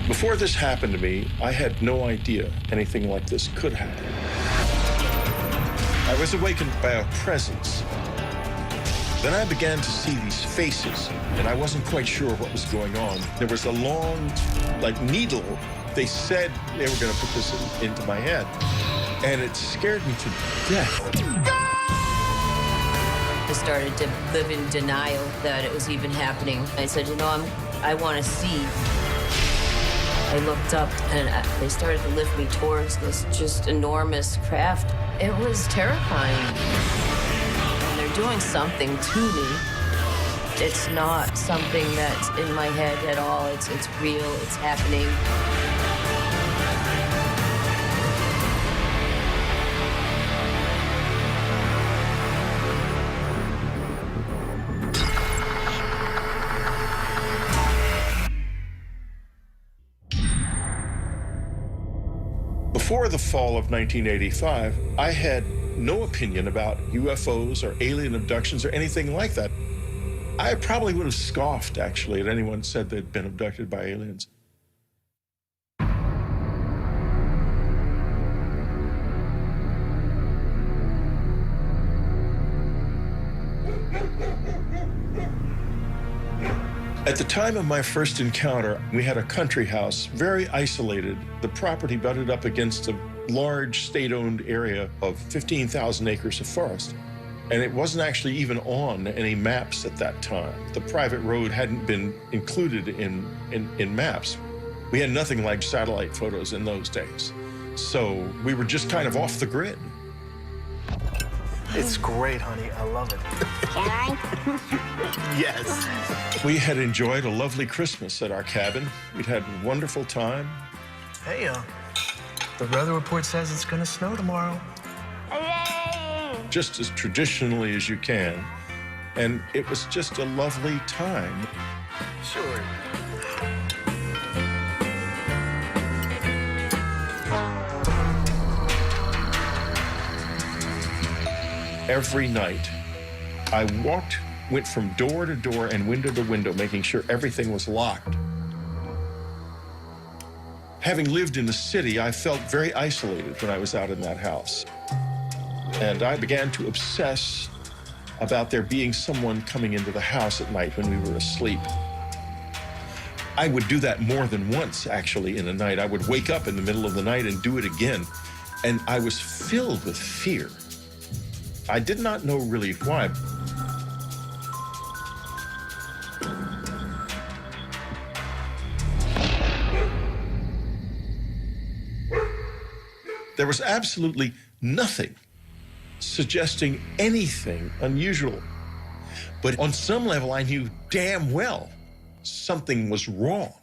Before this happened to me, I had no idea anything like this could happen. I was awakened by a presence. Then I began to see these faces, and I wasn't quite sure what was going on. There was a long, needle. They said they were going to put this into my head, and it scared me to death. I started to live in denial that it was even happening. I said, I want to see. I looked up, and they started to lift me towards this just enormous craft. It was terrifying. They're doing something to me. It's not something that's in my head at all. It's real. It's happening. Before the fall of 1985, I had no opinion about UFOs or alien abductions or anything like that. I probably would have scoffed, actually, at anyone said they'd been abducted by aliens. At the time of my first encounter, we had a country house, very isolated. The property butted up against a large state-owned area of 15,000 acres of forest. And it wasn't actually even on any maps at that time. The private road hadn't been included in maps. We had nothing like satellite photos in those days. So we were just kind of off the grid. It's great, honey. I love it. Can I? Yes. We had enjoyed a lovely Christmas at our cabin. We'd had a wonderful time. Hey, the weather report says it's gonna snow tomorrow. Hooray! Just as traditionally as you can. And it was just a lovely time. Sure. Every night, I went from door to door and window to window, making sure everything was locked. Having lived in the city, I felt very isolated when I was out in that house. And I began to obsess about there being someone coming into the house at night when we were asleep. I would do that more than once, actually, in a night. I would wake up in the middle of the night and do it again. And I was filled with fear. I did not know really why. There was absolutely nothing suggesting anything unusual. But on some level, I knew damn well something was wrong.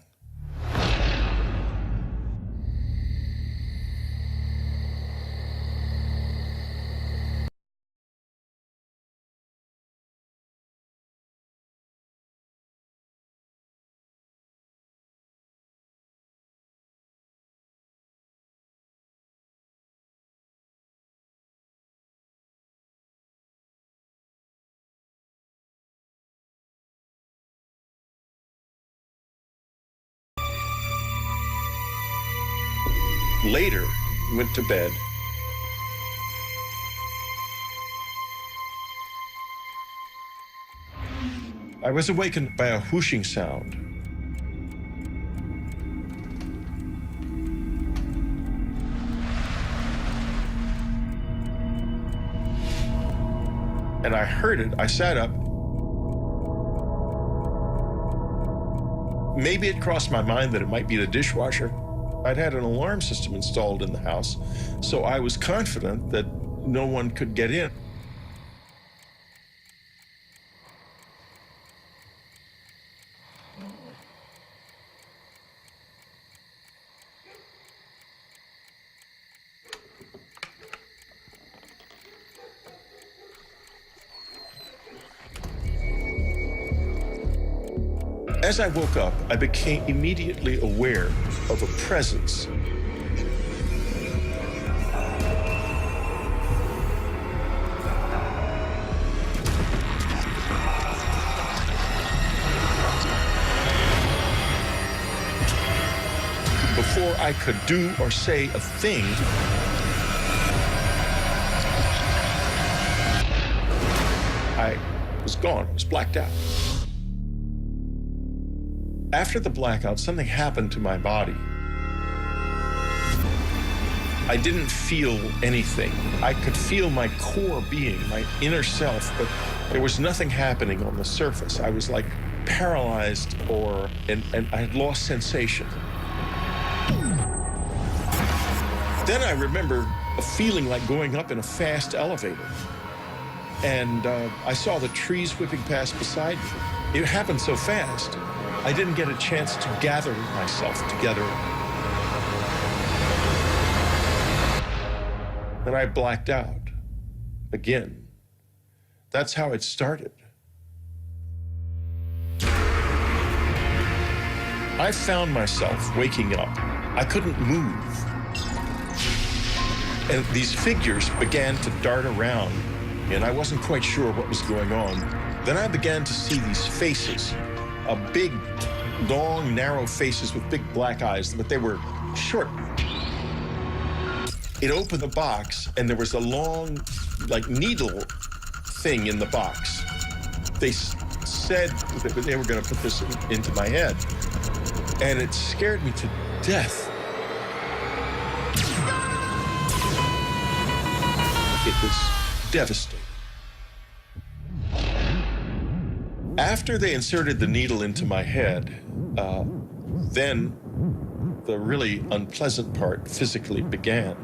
Later, went to bed. I was awakened by a whooshing sound. And I heard it. I sat up. Maybe it crossed my mind that it might be the dishwasher. I'd had an alarm system installed in the house, so I was confident that no one could get in. As I woke up, I became immediately aware of a presence. before I could do or say a thing, I was gone, I was blacked out. After the blackout, something happened to my body. I didn't feel anything. I could feel my core being, my inner self, but there was nothing happening on the surface. I was like paralyzed and I had lost sensation. Then I remember a feeling like going up in a fast elevator. And I saw the trees whipping past beside me. It happened so fast, I didn't get a chance to gather myself together. And I blacked out again. That's how it started. I found myself waking up. I couldn't move. And these figures began to dart around, and I wasn't quite sure what was going on. Then I began to see these faces, big, long, narrow faces with big black eyes, but they were short. It opened the box, and there was a long, like, needle thing in the box. They said that they were going to put this into my head, and it scared me to death. It was devastating. After they inserted the needle into my head, then the really unpleasant part physically began.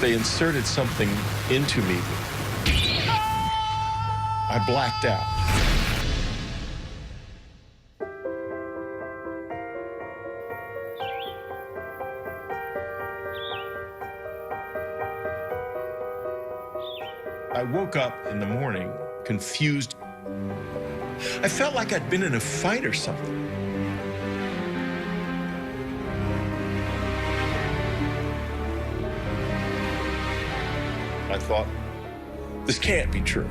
They inserted something into me. I blacked out. I woke up in the morning confused. I felt like I'd been in a fight or something. I thought, this can't be true.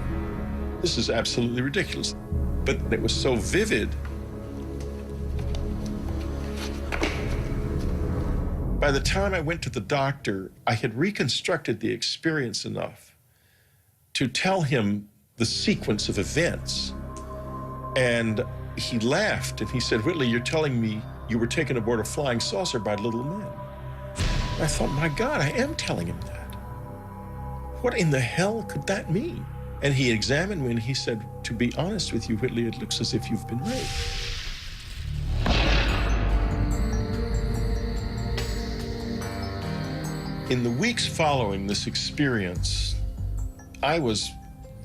This is absolutely ridiculous. But it was so vivid. By the time I went to the doctor, I had reconstructed the experience enough to tell him the sequence of events. And he laughed and he said, Whitley, you're telling me you were taken aboard a flying saucer by little men. I thought, my God, I am telling him that. What in the hell could that mean? And he examined me and he said, to be honest with you, Whitley, it looks as if you've been raped. In the weeks following this experience, I was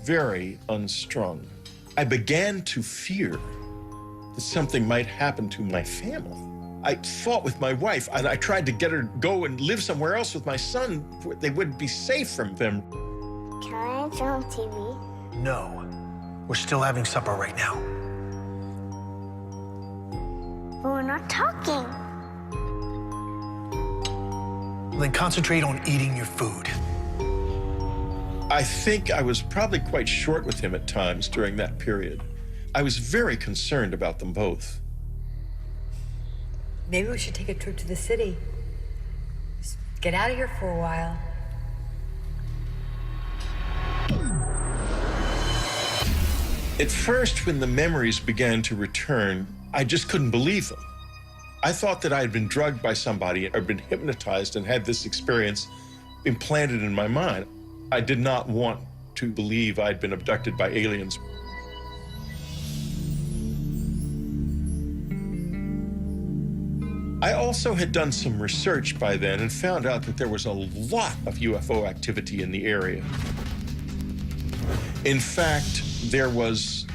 very unstrung. I began to fear that something might happen to my family. I fought with my wife, and I tried to get her to go and live somewhere else with my son. They wouldn't be safe from them. Can I turn on TV? No. We're still having supper right now. But we're not talking. Then concentrate on eating your food. I think I was probably quite short with him at times during that period. I was very concerned about them both. Maybe we should take a trip to the city. Just get out of here for a while. At first, when the memories began to return, I just couldn't believe them. I thought that I had been drugged by somebody or been hypnotized and had this experience implanted in my mind. I did not want to believe I'd been abducted by aliens. I also had done some research by then and found out that there was a lot of UFO activity in the area. In fact, there was,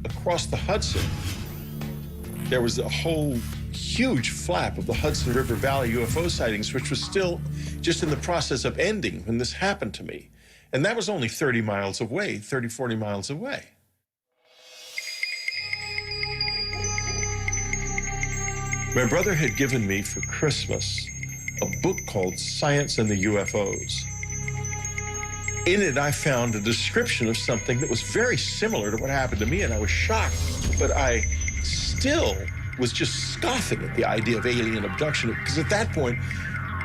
across the Hudson, there was a whole huge flap of the Hudson River Valley UFO sightings, which was still just in the process of ending when this happened to me. And that was only 30 miles away, 30, 40 miles away. My brother had given me for Christmas a book called Science and the UFOs. In it, I found a description of something that was very similar to what happened to me, and I was shocked. But I still was just scoffing at the idea of alien abduction, because at that point,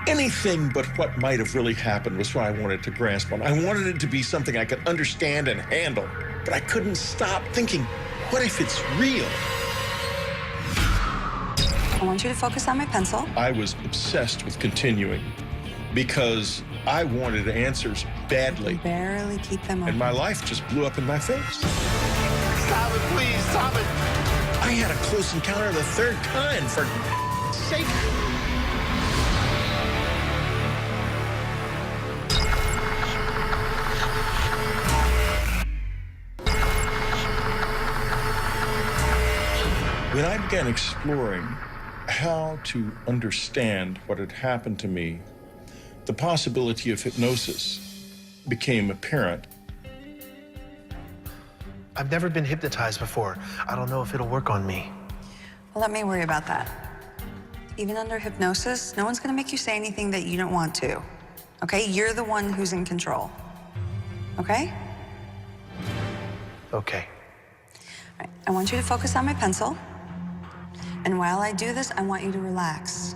anything but what might have really happened was what I wanted to grasp on. I wanted it to be something I could understand and handle, but I couldn't stop thinking, what if it's real? I want you to focus on my pencil. I was obsessed with continuing because I wanted answers badly. Barely keep them open. And my life just blew up in my face. Stop it, please, stop it. I had a close encounter of the third kind, for sake. When I began exploring how to understand what had happened to me, the possibility of hypnosis became apparent. I've never been hypnotized before. I don't know if it'll work on me. Well, let me worry about that. Even under hypnosis, no one's gonna make you say anything that you don't want to. Okay? You're the one who's in control. Okay? Okay. All right. I want you to focus on my pencil. And while I do this, I want you to relax.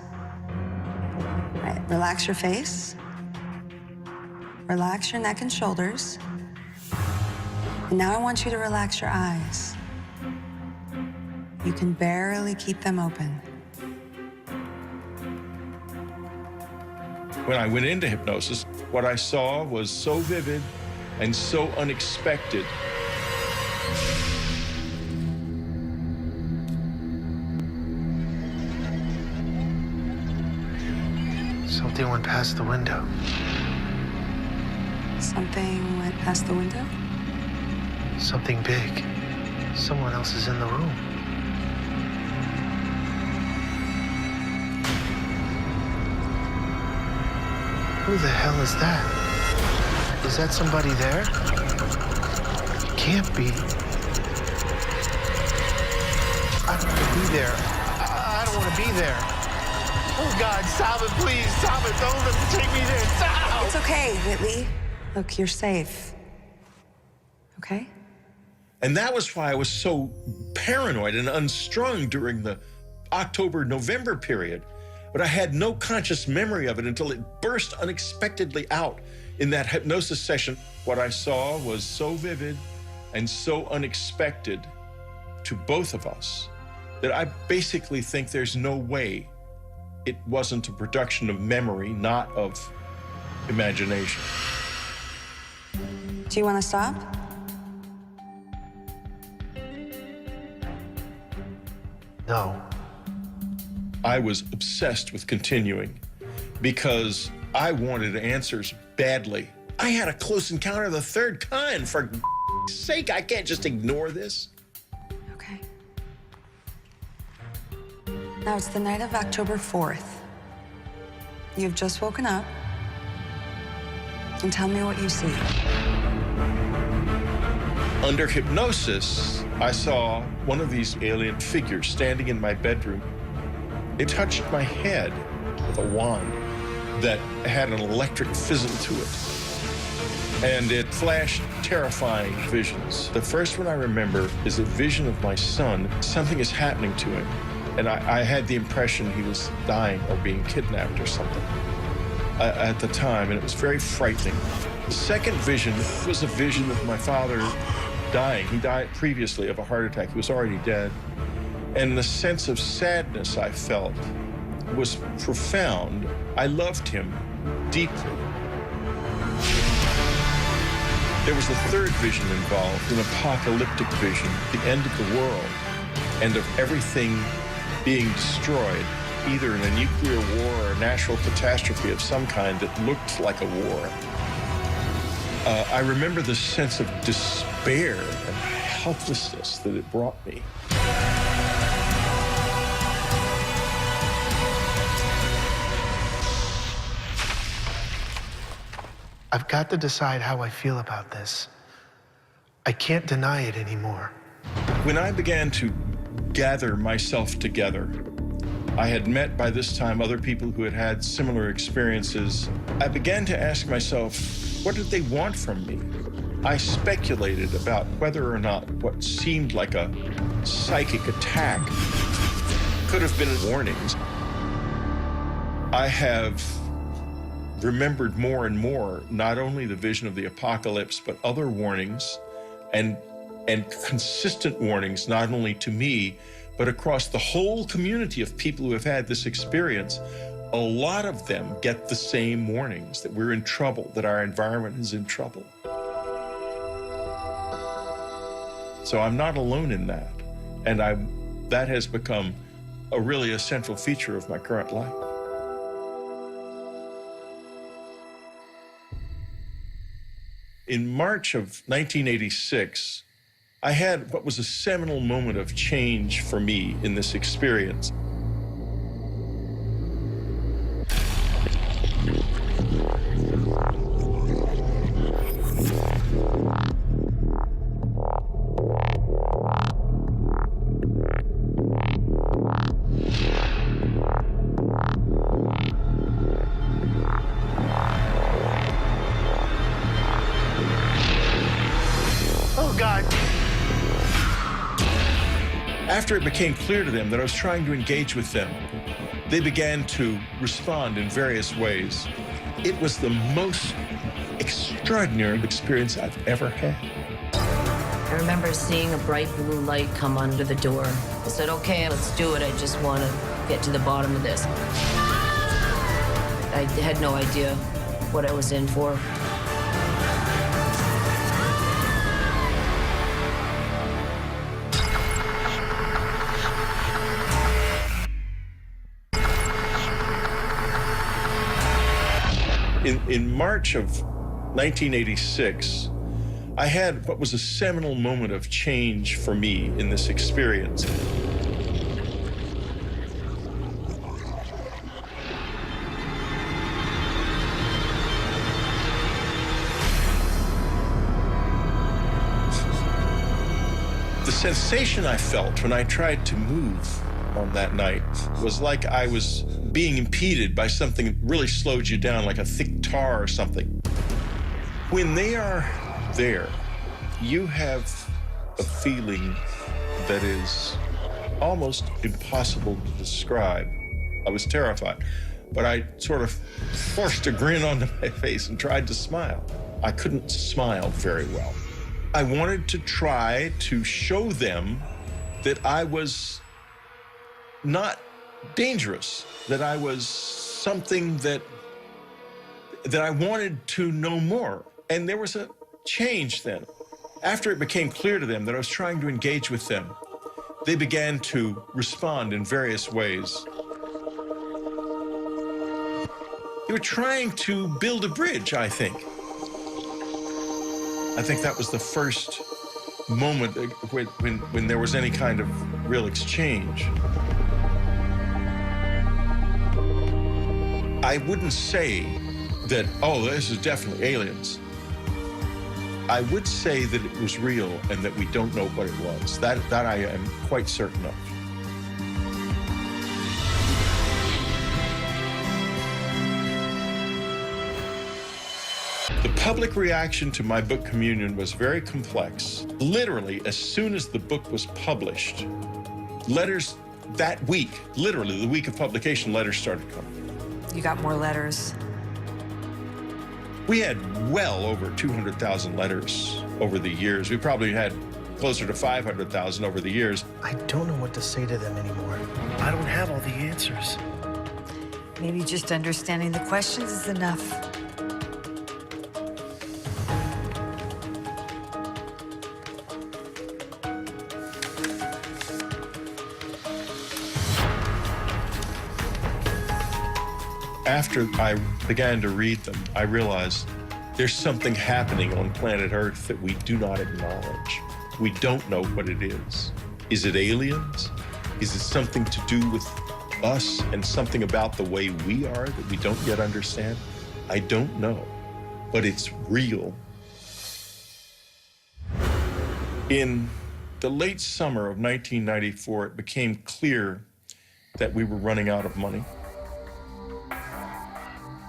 All right, relax your face. Relax your neck and shoulders. And now I want you to relax your eyes. You can barely keep them open. When I went into hypnosis, what I saw was so vivid and so unexpected. Something went past the window. Something went past the window? Something big. Someone else is in the room. Who the hell is that? Is that somebody there? It can't be. I don't want to be there. I don't want to be there. Oh, God, stop it, please. Stop it. Don't let me take me there. Stop! It's okay, Whitley. Look, you're safe. Okay? And that was why I was so paranoid and unstrung during the October-November period. But I had no conscious memory of it until it burst unexpectedly out in that hypnosis session. What I saw was so vivid and so unexpected to both of us that I basically think there's no way it wasn't a production of memory, not of imagination. Do you want to stop? No. I was obsessed with continuing because I wanted answers badly. I had a close encounter of the third kind. For sake, I can't just ignore this. Okay. Now it's the night of October 4th. You've just woken up. And tell me what you see. Under hypnosis, I saw one of these alien figures standing in my bedroom. It touched my head with a wand that had an electric fizzle to it. And it flashed terrifying visions. The first one I remember is a vision of my son. Something is happening to him. And I had the impression he was dying or being kidnapped or something at the time, and it was very frightening. The second vision was a vision of my father dying. He died previously of a heart attack. He was already dead. And the sense of sadness I felt was profound. I loved him deeply. There was a third vision involved, an apocalyptic vision, the end of the world, and of everything being destroyed, either in a nuclear war or a natural catastrophe of some kind that looked like a war. I remember the sense of despair and helplessness that it brought me. I've got to decide how I feel about this. I can't deny it anymore. When I began to gather myself together, I had met by this time other people who had had similar experiences. I began to ask myself, What did they want from me? I speculated about whether or not what seemed like a psychic attack could have been warnings. I have remembered more and more not only the vision of the apocalypse, but other warnings and consistent warnings, not only to me, but across the whole community of people who have had this experience. A lot of them get the same warnings, that we're in trouble, that our environment is in trouble. So I'm not alone in that. And that has become really a central feature of my current life. In March of 1986, I had what was a seminal moment of change for me in this experience. Oh, God. After it became clear to them that I was trying to engage with them, they began to respond in various ways. It was the most extraordinary experience I've ever had. I remember seeing a bright blue light come under the door. I said, okay, let's do it. I just want to get to the bottom of this. I had no idea what I was in for. In March of 1986, I had what was a seminal moment of change for me in this experience. The sensation I felt when I tried to move on that night was like I was being impeded by something that really slowed you down, like a thick tar or something. When they are there, you have a feeling that is almost impossible to describe. I was terrified, but I sort of forced a grin onto my face and tried to smile. I couldn't smile very well. I wanted to try to show them that I was not dangerous, that I was something that I wanted to know more. And there was a change then. After it became clear to them that I was trying to engage with them, they began to respond in various ways. They were trying to build a bridge, I think. I think that was the first moment when there was any kind of real exchange. I wouldn't say that, oh, this is definitely aliens. I would say that it was real and that we don't know what it was. That I am quite certain of. The public reaction to my book Communion was very complex. Literally, as soon as the book was published, letters that week, literally the week of publication, letters started coming. You got more letters. We had well over 200,000 letters over the years. We probably had closer to 500,000 over the years. I don't know what to say to them anymore. I don't have all the answers. Maybe just understanding the questions is enough. After I began to read them, I realized there's something happening on planet Earth that we do not acknowledge. We don't know what it is. Is it aliens? Is it something to do with us and something about the way we are that we don't yet understand? I don't know, but it's real. In the late summer of 1994, it became clear that we were running out of money.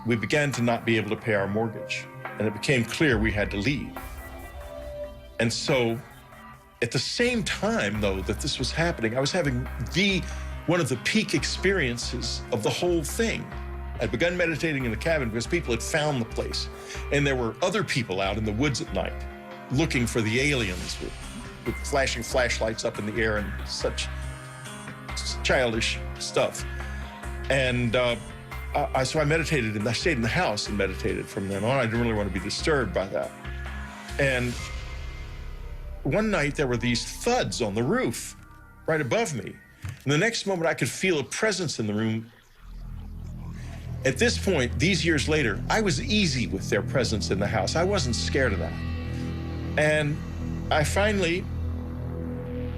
We began to not be able to pay our mortgage. and it became clear we had to leave. And so, at the same time, though, that this was happening, I was having one of the peak experiences of the whole thing. I'd begun meditating in the cabin because people had found the place, and there were other people out in the woods at night looking for the aliens with flashing flashlights up in the air and such childish stuff. And so I meditated, and I stayed in the house and meditated from then on. I didn't really want to be disturbed by that. And one night there were these thuds on the roof right above me. And the next moment I could feel a presence in the room. At this point, these years later, I was easy with their presence in the house. I wasn't scared of that. And I finally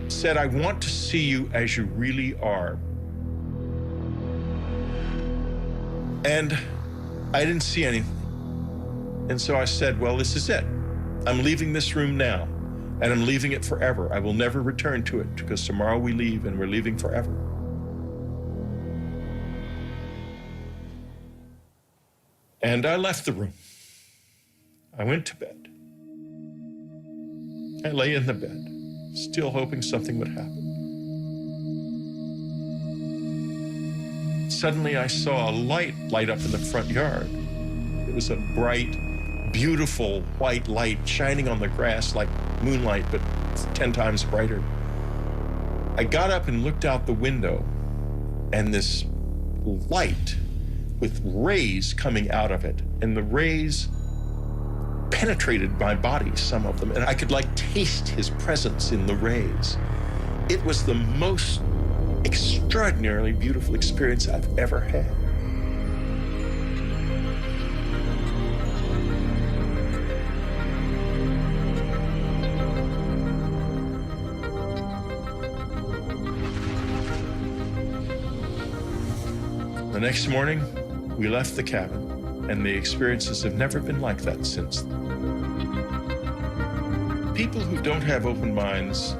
said, I want to see you as you really are. And I didn't see anything. And so I said, well, this is it. I'm leaving this room now, and I'm leaving it forever. I will never return to it, because tomorrow we leave, and we're leaving forever. And I left the room. I went to bed. I lay in the bed, still hoping something would happen. Suddenly I saw a light light up in the front yard. It was a bright, beautiful white light shining on the grass like moonlight, but 10 times brighter. I got up and looked out the window, and this light with rays coming out of it, and the rays penetrated my body, some of them, and I could like taste his presence in the rays. It was the most extraordinarily beautiful experience I've ever had. The next morning, we left the cabin, and the experiences have never been like that since. People who don't have open minds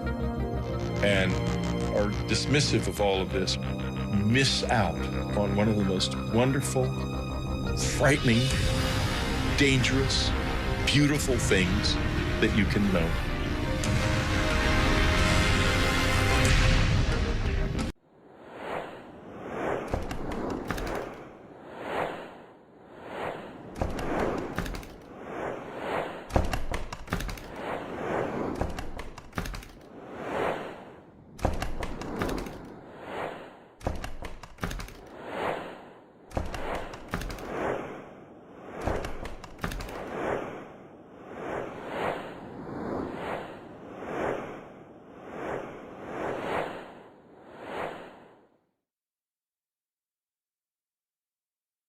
and are dismissive of all of this miss out on one of the most wonderful, frightening, dangerous, beautiful things that you can know.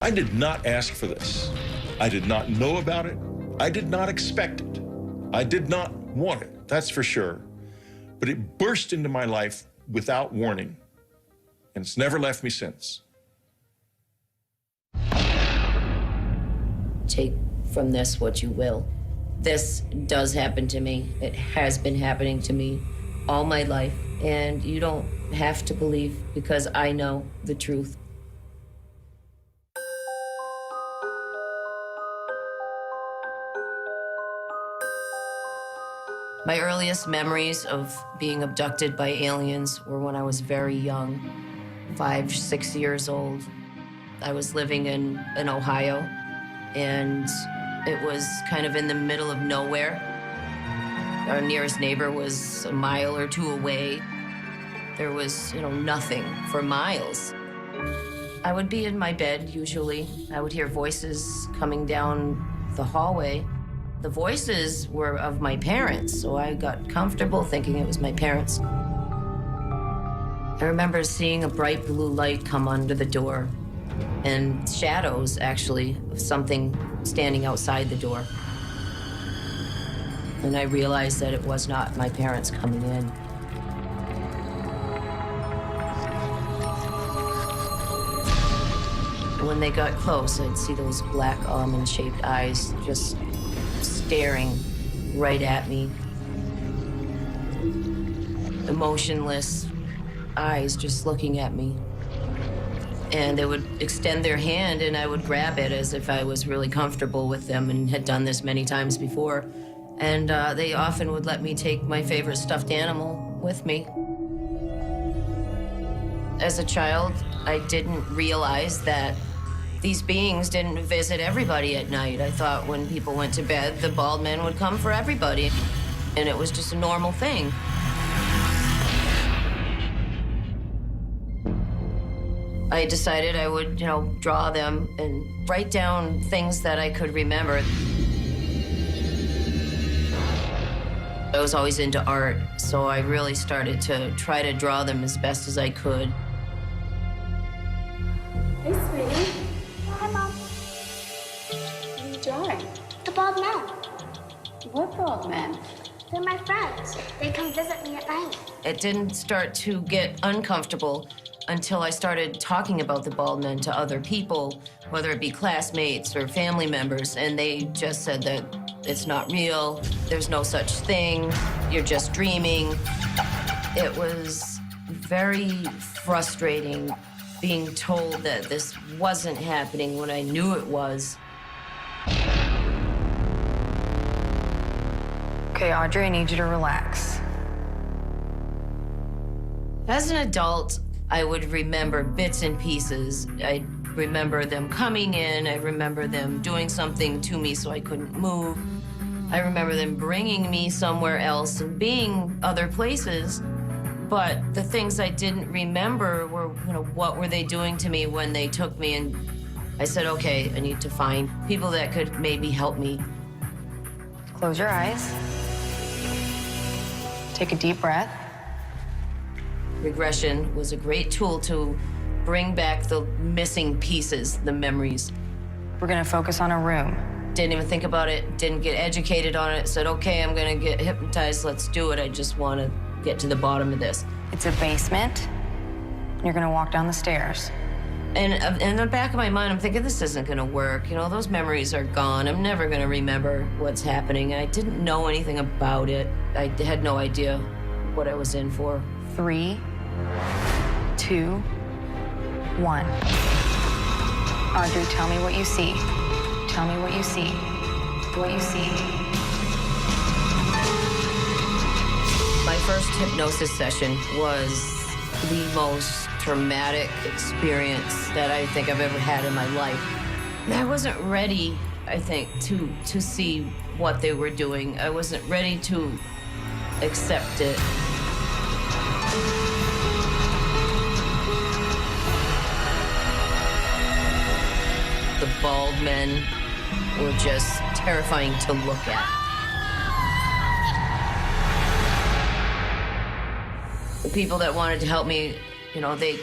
I did not ask for this. I did not know about it. I did not expect it. I did not want it, that's for sure. But it burst into my life without warning, and it's never left me since. Take from this what you will. This does happen to me. It has been happening to me all my life, and you don't have to believe, because I know the truth. My earliest memories of being abducted by aliens were when I was very young, 5, 6 years old. I was living in Ohio, and it was kind of in the middle of nowhere. Our nearest neighbor was a mile or two away. There was, nothing for miles. I would be in my bed, usually. I would hear voices coming down the hallway. The voices were of my parents, so I got comfortable thinking it was my parents. I remember seeing a bright blue light come under the door, and shadows, actually, of something standing outside the door. And I realized that it was not my parents coming in. When they got close, I'd see those black almond-shaped eyes just staring right at me. Emotionless eyes just looking at me. And they would extend their hand and I would grab it as if I was really comfortable with them and had done this many times before. And they often would let me take my favorite stuffed animal with me. As a child, I didn't realize that these beings didn't visit everybody at night. I thought when people went to bed, the bald men would come for everybody. And it was just a normal thing. I decided I would, draw them and write down things that I could remember. I was always into art, so I really started to try to draw them as best as I could. Hey, sweetie. Hi, Mom. What are you drawing? The bald men. What bald men? They're my friends. They come visit me at night. It didn't start to get uncomfortable until I started talking about the bald men to other people, whether it be classmates or family members, and they just said that it's not real, there's no such thing, you're just dreaming. It was very frustrating being told that this wasn't happening when I knew it was. Okay, Audrey, I need you to relax. As an adult, I would remember bits and pieces. I remember them coming in. I remember them doing something to me so I couldn't move. I remember them bringing me somewhere else and being other places. But the things I didn't remember were, what were they doing to me when they took me? And I said, okay, I need to find people that could maybe help me. Close your eyes. Take a deep breath. Regression was a great tool to bring back the missing pieces, the memories. We're gonna focus on a room. Didn't even think about it, didn't get educated on it, said, okay, I'm gonna get hypnotized, let's do it. I just wanna get to the bottom of this. It's a basement. You're gonna walk down the stairs. And in the back of my mind, I'm thinking, this isn't gonna work. Those memories are gone. I'm never gonna remember what's happening. I didn't know anything about it. I had no idea what I was in for. 3, 2, 1. Audrey, tell me what you see. Tell me what you see. What you see. My first hypnosis session was the most traumatic experience that I think I've ever had in my life. I wasn't ready, I think, to see what they were doing. I wasn't ready to accept it. The bald men were just terrifying to look at. The people that wanted to help me, they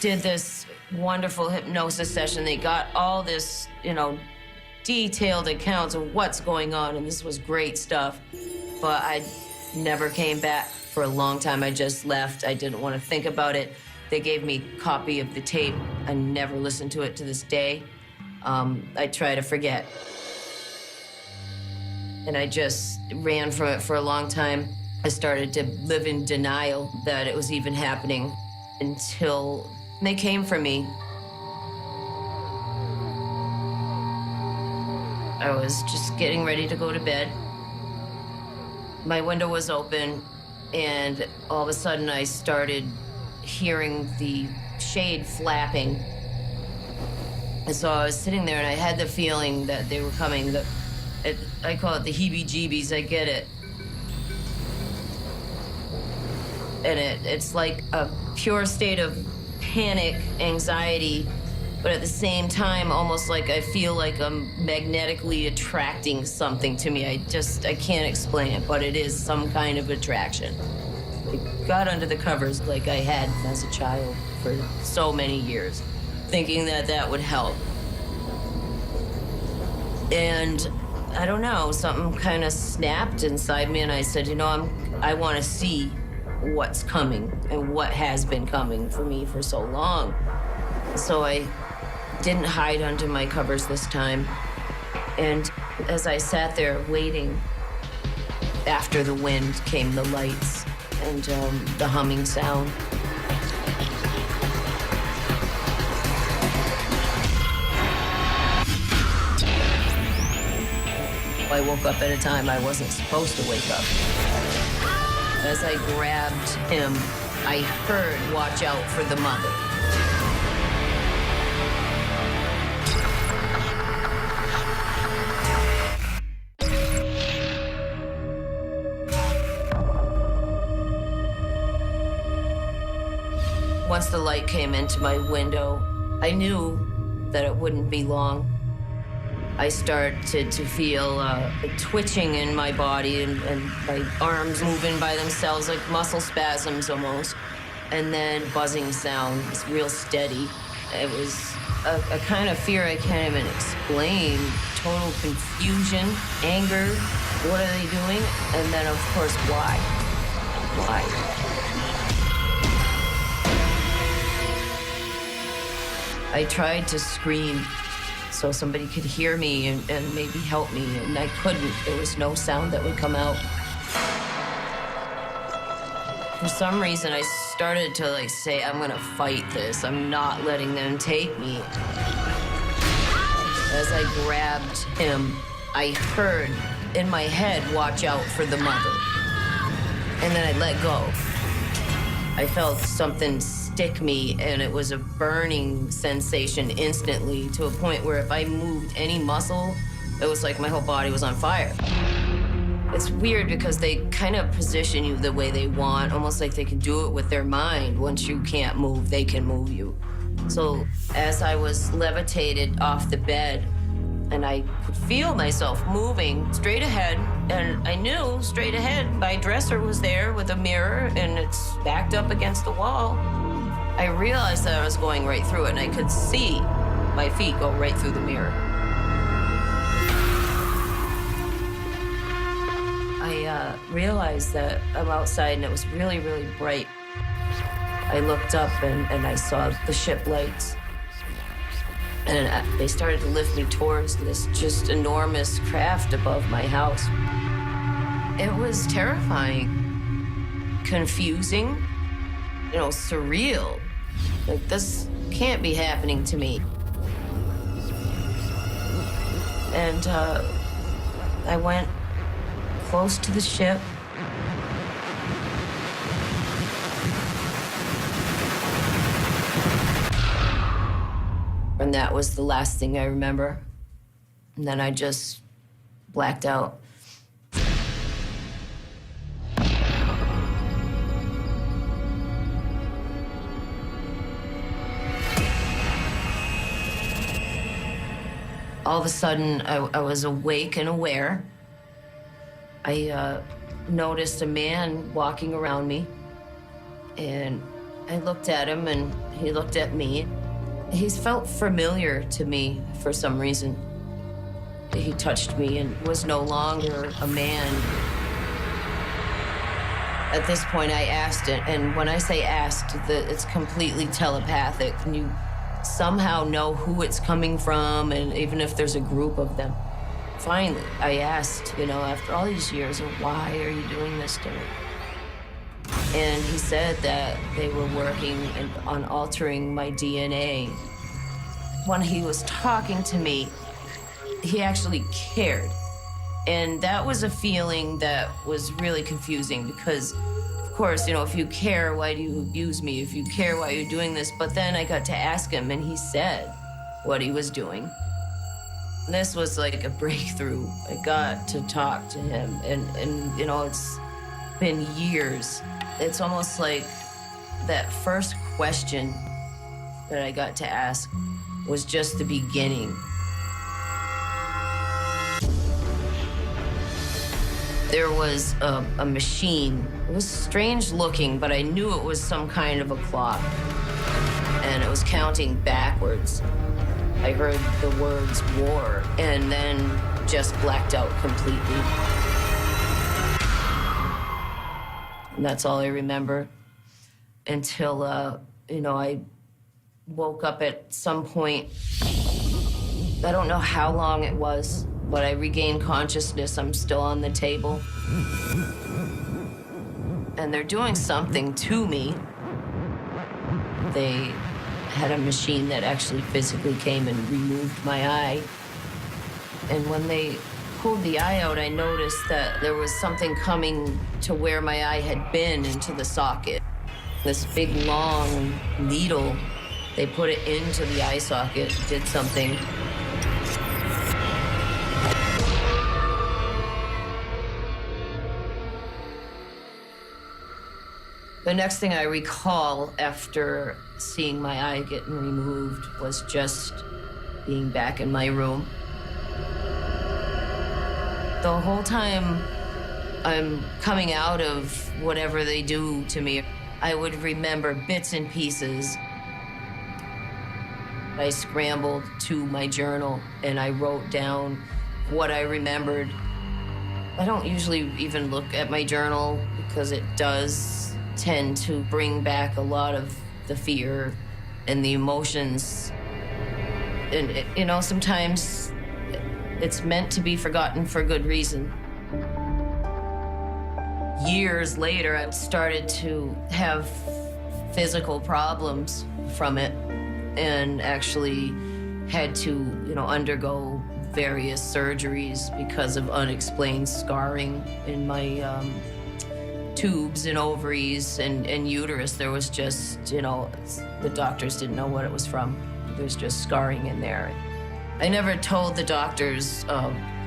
did this wonderful hypnosis session. They got all this, detailed accounts of what's going on, and this was great stuff. But I never came back for a long time. I just left. I didn't want to think about it. They gave me a copy of the tape. I never listened to it to this day. I try to forget. And I just ran from it for a long time. I started to live in denial that it was even happening until they came for me. I was just getting ready to go to bed. My window was open, and all of a sudden I started hearing the shade flapping. And so I was sitting there, and I had the feeling that they were coming. I call it the heebie-jeebies. I get it. And it's like a pure state of panic, anxiety, but at the same time, almost like I feel like I'm magnetically attracting something to me. I can't explain it, but it is some kind of attraction. I got under the covers like I had as a child for so many years, thinking that would help. And I don't know, something kind of snapped inside me, and I said, I want to see what's coming and what has been coming for me for so long. So I didn't hide under my covers this time. And as I sat there waiting, after the wind came the lights and the humming sound. I woke up at a time I wasn't supposed to wake up. As I grabbed him, I heard, "Watch out for the mother." Once the light came into my window, I knew that it wouldn't be long. I started to feel a twitching in my body and my arms moving by themselves, like muscle spasms almost. And then buzzing sound, it's real steady. It was a kind of fear I can't even explain. Total confusion, anger, what are they doing? And then, of course, why? Why? I tried to scream so somebody could hear me and maybe help me, and I couldn't. There was no sound that would come out. For some reason, I started to say, I'm gonna fight this. I'm not letting them take me. As I grabbed him, I heard in my head, "Watch out for the mother." And then I let go. I felt something stick me, and it was a burning sensation instantly, to a point where if I moved any muscle, it was like my whole body was on fire. It's weird because they kind of position you the way they want, almost like they can do it with their mind. Once you can't move, they can move you. So as I was levitated off the bed, and I could feel myself moving straight ahead, and I knew straight ahead my dresser was there with a mirror, and it's backed up against the wall. I realized that I was going right through it, and I could see my feet go right through the mirror. I realized that I'm outside, and it was really, really bright. I looked up, and I saw the ship lights. And they started to lift me towards this just enormous craft above my house. It was terrifying, confusing, surreal. Like, this can't be happening to me. And I went close to the ship. And that was the last thing I remember. And then I just blacked out. All of a sudden, I was awake and aware. I noticed a man walking around me, and I looked at him, and he looked at me. He felt familiar to me for some reason. He touched me and was no longer a man. At this point, I asked it, and when I say asked, it's completely telepathic. And you somehow know who it's coming from, and even if there's a group of them. Finally, I asked, after all these years, why are you doing this to me? And he said that they were working on altering my DNA. When he was talking to me, he actually cared. And that was a feeling that was really confusing because, of course, if you care, why do you abuse me? If you care, why are you doing this? But then I got to ask him, and he said what he was doing. This was like a breakthrough. I got to talk to him, and it's been years. It's almost like that first question that I got to ask was just the beginning. There was a machine. It was strange looking, but I knew it was some kind of a clock. And it was counting backwards. I heard the words war, and then just blacked out completely. And that's all I remember until, I woke up at some point. I don't know how long it was, but I regained consciousness. I'm still on the table. And they're doing something to me. They had a machine that actually physically came and removed my eye. And when they pulled the eye out, I noticed that there was something coming to where my eye had been into the socket. This big, long needle, they put it into the eye socket, did something. The next thing I recall after seeing my eye getting removed was just being back in my room. The whole time I'm coming out of whatever they do to me, I would remember bits and pieces. I scrambled to my journal and I wrote down what I remembered. I don't usually even look at my journal because it does tend to bring back a lot of the fear and the emotions. And, you know, sometimes it's meant to be forgotten for good reason. Years later, I started to have physical problems from it and actually had to, you know, undergo various surgeries because of unexplained scarring in my tubes and ovaries and uterus. There was just, you know, the doctors didn't know what it was from. There's just scarring in there. I never told the doctors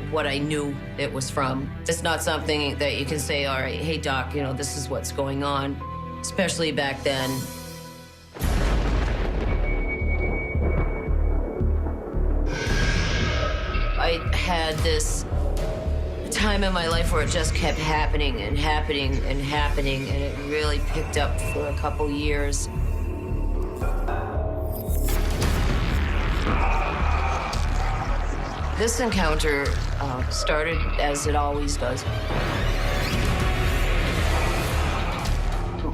what I knew it was from. It's not something that you can say, all right, hey doc, you know, this is what's going on, especially back then. I had this time in my life where it just kept happening and happening and happening, and it really picked up for a couple years. This encounter started as it always does.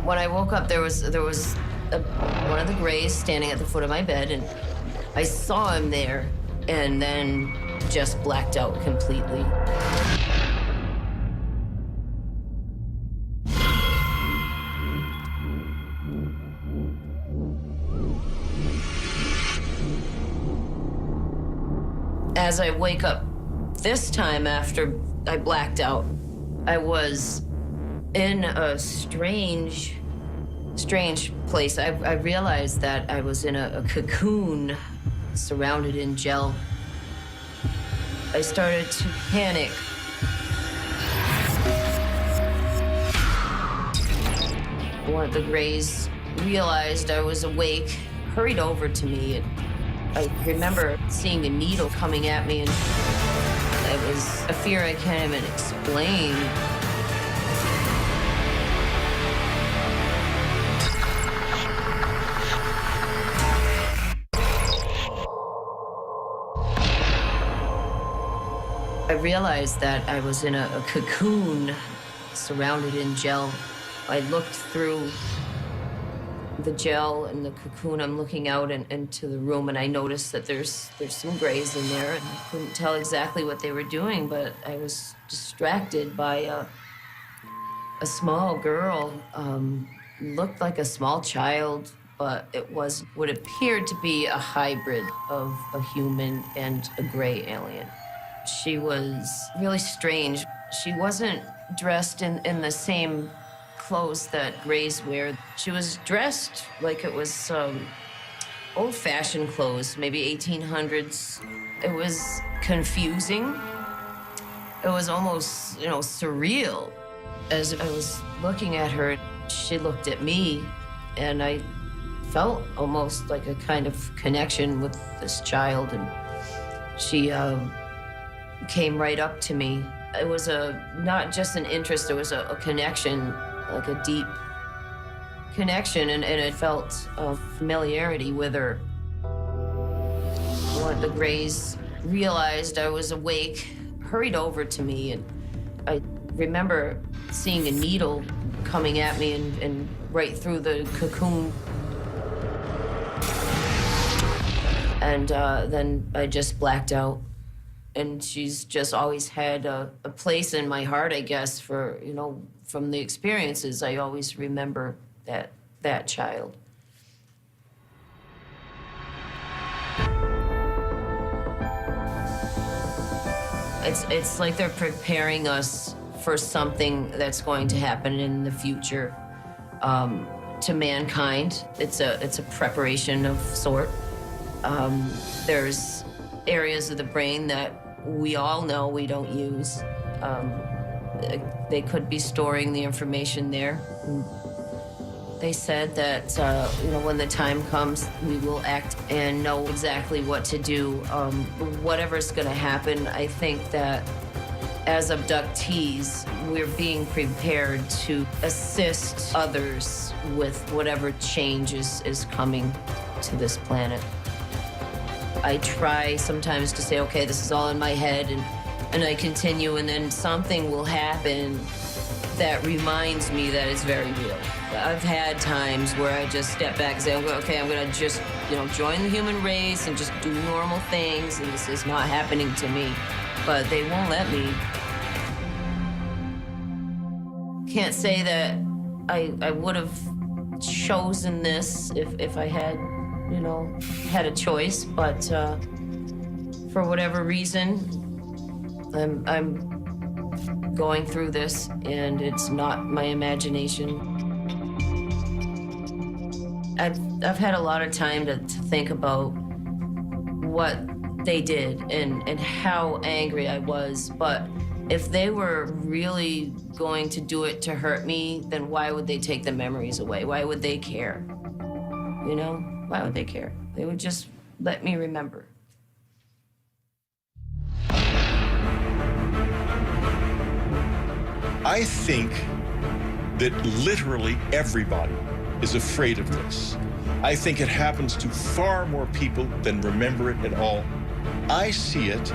When I woke up, there was one of the Greys standing at the foot of my bed, and I saw him there, and then just blacked out completely. As I wake up this time after I blacked out, I was in a strange place. I realized that I was in a cocoon surrounded in gel. I started to panic. One of the Greys realized I was awake, hurried over to me. I remember seeing a needle coming at me, and it was a fear I can't even explain. I realized that I was in a cocoon surrounded in gel. I looked through the gel and the cocoon. I'm looking out into the room, and I noticed that there's some Greys in there, and I couldn't tell exactly what they were doing, but I was distracted by a small girl. Looked like a small child, but it was what appeared to be a hybrid of a human and a Grey alien. She was really strange. She wasn't dressed in the same clothes that Greys wear. She was dressed like it was old-fashioned clothes, maybe 1800s. It was confusing. It was almost, you know, surreal. As I was looking at her, she looked at me, and I felt almost like a kind of connection with this child, and she came right up to me. It was not just an interest, it was a connection, like a deep connection, and it felt a familiarity with her. One of the Greys realized I was awake, hurried over to me, and I remember seeing a needle coming at me and right through the cocoon. And then I just blacked out. And she's just always had a place in my heart, I guess, for, you know, from the experiences, I always remember that child. It's like they're preparing us for something that's going to happen in the future to mankind. It's a preparation of sort. There's areas of the brain that we all know we don't use. They could be storing the information there. They said that, when the time comes, we will act and know exactly what to do. Whatever's going to happen, I think that as abductees, we're being prepared to assist others with whatever change is coming to this planet. I try sometimes to say, okay, this is all in my head, and I continue, and then something will happen that reminds me that it's very real. I've had times where I just step back and say, okay, I'm gonna just, join the human race and just do normal things, and this is not happening to me. But they won't let me. Can't say that I would have chosen this if I had, had a choice, but for whatever reason, I'm going through this, and it's not my imagination. I've had a lot of time to think about what they did and how angry I was, but if they were really going to do it to hurt me, then why would they take the memories away? Why would they care? Why would they care? They would just let me remember. I think that literally everybody is afraid of this. I think it happens to far more people than remember it at all. I see it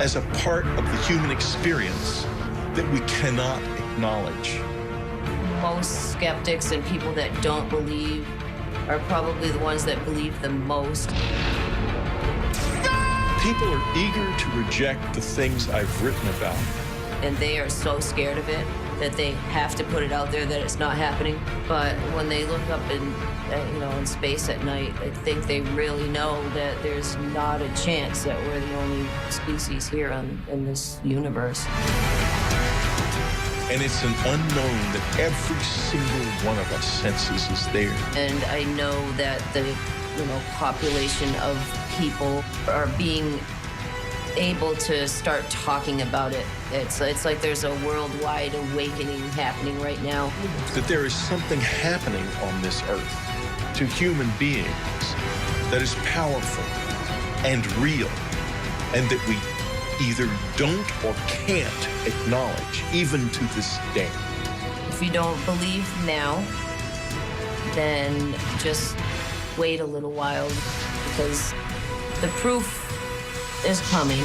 as a part of the human experience that we cannot acknowledge. Most skeptics and people that don't believe are probably the ones that believe the most. People are eager to reject the things I've written about. And they are so scared of it that they have to put it out there that it's not happening. But when they look up in space at night, I think they really know that there's not a chance that we're the only species here in this universe. And it's an unknown that every single one of us senses is there. And I know that the population of people are being able to start talking about it. It's like there's a worldwide awakening happening right now. That there is something happening on this earth to human beings that is powerful and real, and that we either don't or can't acknowledge, even to this day. If you don't believe now, then just wait a little while, because the proof is coming.